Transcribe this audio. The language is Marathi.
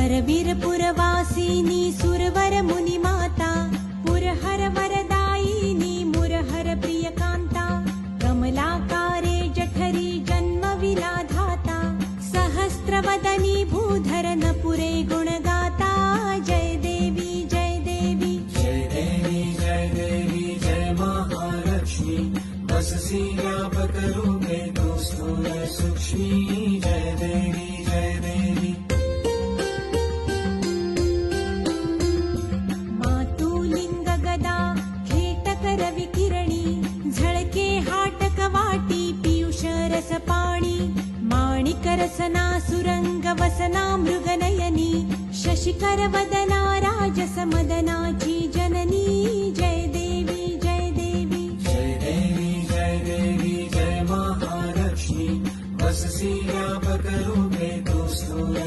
नरवीरपुरवासिनी सुरवर मुनिमाता पुरहर वरदायिनी मुरहर प्रियकान्ता कमलाकारे जठरी जन्मविलाधाता सहस्रवदनी भूधर नपुरे गुणगाता जय देवी जय देवी जय देवी जय देवी जय महालक्ष्मी बससी व्यापक रूपे तू स्थूल सूक्ष्मी जय देवी जय देवी मातुलिंग गदा खेटकर विकिरणी झळके हाटक वाटी पीयूष रस पाणी माणिक रसना सुरंग वसना मृगनयनी शशिकर वदना राजस मदनाची जननी जय देवी जय देवी जय देवी जय देवी जय महालक्ष्मी बससी व्यापक रूपे तू स्थूल